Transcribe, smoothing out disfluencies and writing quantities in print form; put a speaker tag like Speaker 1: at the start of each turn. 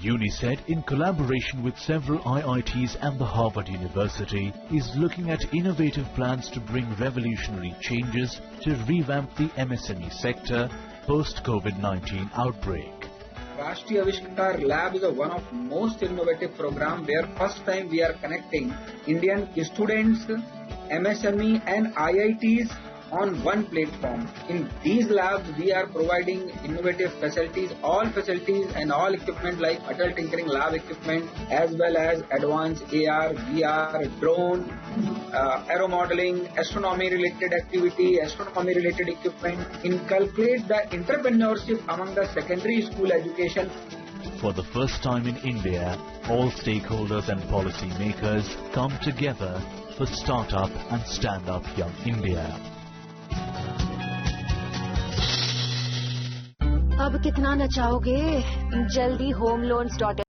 Speaker 1: Unised, in collaboration with several IITs and the Harvard University, is looking at innovative plans to bring revolutionary changes to revamp the MSME sector post-COVID-19 outbreak.
Speaker 2: Rashtriya Avishkar Lab is one of most innovative program where first time we are connecting Indian students, MSME and IITs on one platform. In these labs, we are providing innovative facilities, all facilities and all equipment like adult tinkering lab equipment as well as advanced AR, VR, drone, aero modeling, astronomy related activity, astronomy related equipment, inculcate the entrepreneurship among the secondary school education.
Speaker 1: For the first time in India, all stakeholders and policy makers come together for Startup and Stand Up Young India.
Speaker 3: अब कितना नचाओगे? जल्दी homeloans.in